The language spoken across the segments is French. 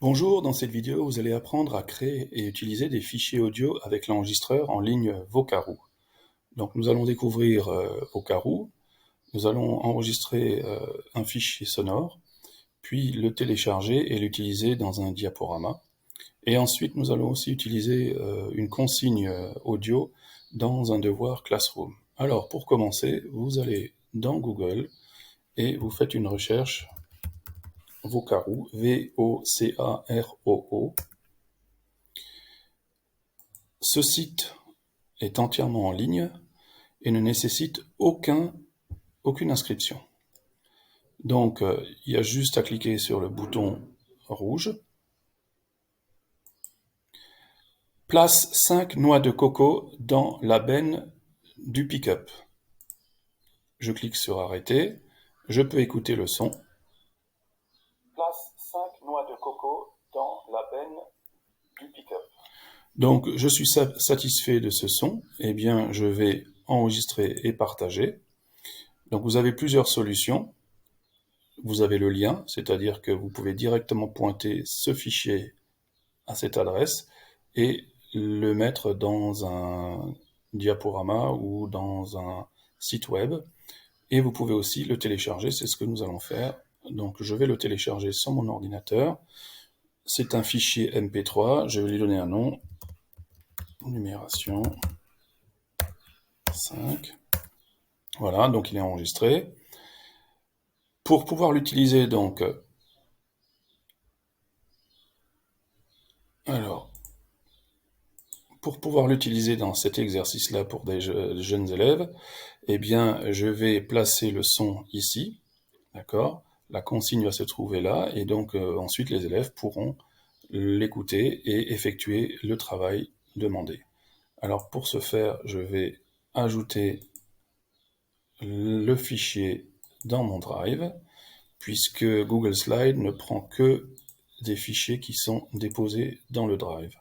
Bonjour, dans cette vidéo, vous allez apprendre à créer et utiliser des fichiers audio avec l'enregistreur en ligne Vocaroo. Donc nous allons découvrir Vocaroo, nous allons enregistrer un fichier sonore, puis le télécharger et l'utiliser dans un diaporama. Et ensuite, nous allons aussi utiliser une consigne audio dans un devoir Classroom. Alors, pour commencer, vous allez dans Google et vous faites une recherche Vocaroo, V-O-C-A-R-O-O. Ce site est entièrement en ligne et ne nécessite aucune inscription. Donc, il y a juste à cliquer sur le bouton rouge. Place 5 noix de coco dans la benne du pick-up. Je clique sur arrêter. Je peux écouter le son. Place 5 noix de coco dans la benne du pick-up. Donc, je suis satisfait de ce son. Eh bien, je vais enregistrer et partager. Donc, vous avez plusieurs solutions. Vous avez le lien, c'est-à-dire que vous pouvez directement pointer ce fichier à cette adresse et le mettre dans un diaporama ou dans un site web. Et vous pouvez aussi le télécharger, c'est ce que nous allons faire. Donc je vais le télécharger sur mon ordinateur. C'est un fichier MP3, je vais lui donner un nom, numération 5. Voilà, donc il est enregistré. Pour pouvoir l'utiliser, donc, pour pouvoir l'utiliser dans cet exercice-là pour des jeunes élèves, eh bien, je vais placer le son ici, d'accord? La consigne va se trouver là, et donc ensuite les élèves pourront l'écouter et effectuer le travail demandé. Alors pour ce faire, je vais ajouter le fichier dans mon Drive, puisque Google Slide ne prend que des fichiers qui sont déposés dans le Drive.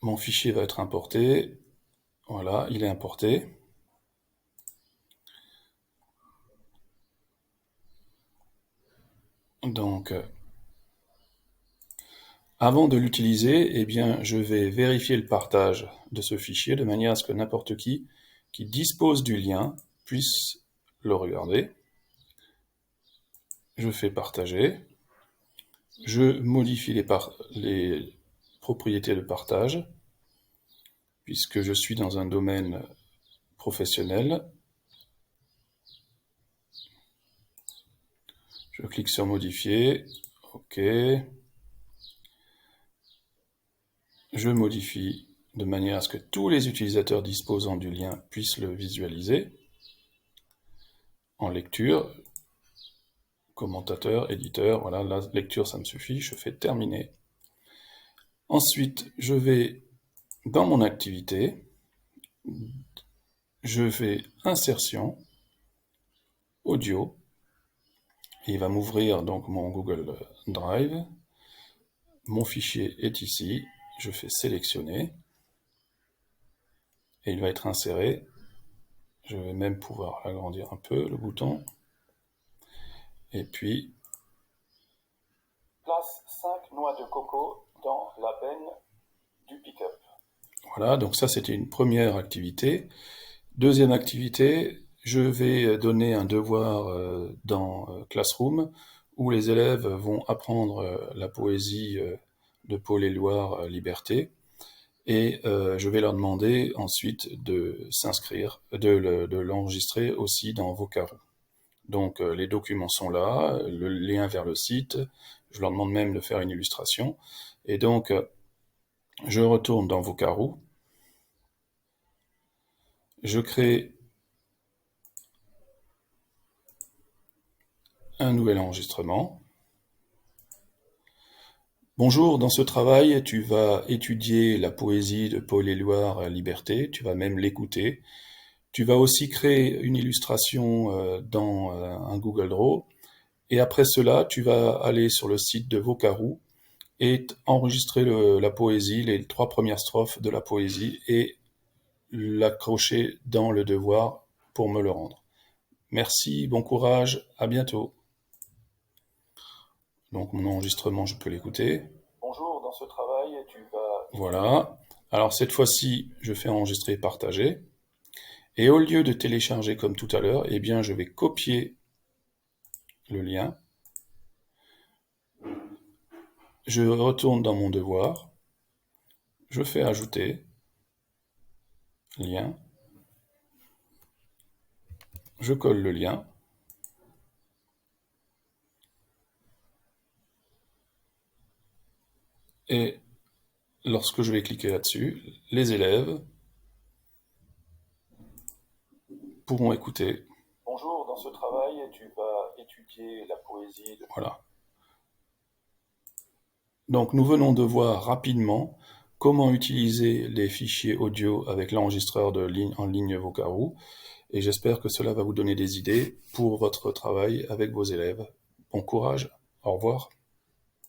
Mon fichier va être importé. Voilà, il est importé. Donc, avant de l'utiliser, eh bien, je vais vérifier le partage de ce fichier de manière à ce que n'importe qui dispose du lien puisse le regarder. Je fais partager. Je modifie les propriétés de partage, puisque je suis dans un domaine professionnel. Je clique sur modifier. OK. Je modifie de manière à ce que tous les utilisateurs disposant du lien puissent le visualiser. En lecture, commentateur, éditeur, voilà, la lecture ça me suffit, je fais terminer. Ensuite, je vais dans mon activité, je fais insertion, audio, et il va m'ouvrir donc mon Google Drive. Mon fichier est ici, je fais sélectionner, et il va être inséré. Je vais même pouvoir agrandir un peu le bouton. Et puis, place 5 noix de coco dans la benne du pick-up. Voilà, donc ça c'était une première activité. Deuxième activité, je vais donner un devoir dans Classroom où les élèves vont apprendre la poésie de Paul Éluard, Liberté. Et je vais leur demander ensuite de s'inscrire, de l'enregistrer aussi dans Vocaroo. Donc les documents sont là, le lien vers le site, je leur demande même de faire une illustration. Et donc je retourne dans Vocaroo, je crée un nouvel enregistrement. Bonjour, dans ce travail, tu vas étudier la poésie de Paul Éluard, Liberté, tu vas même l'écouter. Tu vas aussi créer une illustration dans un Google Draw. Et après cela, tu vas aller sur le site de Vocaroo et enregistrer la poésie, les 3 premières strophes de la poésie, et l'accrocher dans le devoir pour me le rendre. Merci, bon courage, à bientôt. Donc mon enregistrement, je peux l'écouter. Bonjour, dans ce travail, tu vas... Voilà. Alors cette fois-ci, je fais enregistrer et partager. Et au lieu de télécharger comme tout à l'heure, eh bien je vais copier le lien. Je retourne dans mon devoir. Je fais ajouter lien. Je colle le lien. Et lorsque je vais cliquer là-dessus, les élèves pourront écouter. Bonjour, dans ce travail, tu vas étudier la poésie de... Voilà. Donc nous venons de voir rapidement comment utiliser les fichiers audio avec l'enregistreur en ligne Vocaroo, et j'espère que cela va vous donner des idées pour votre travail avec vos élèves. Bon courage, au revoir.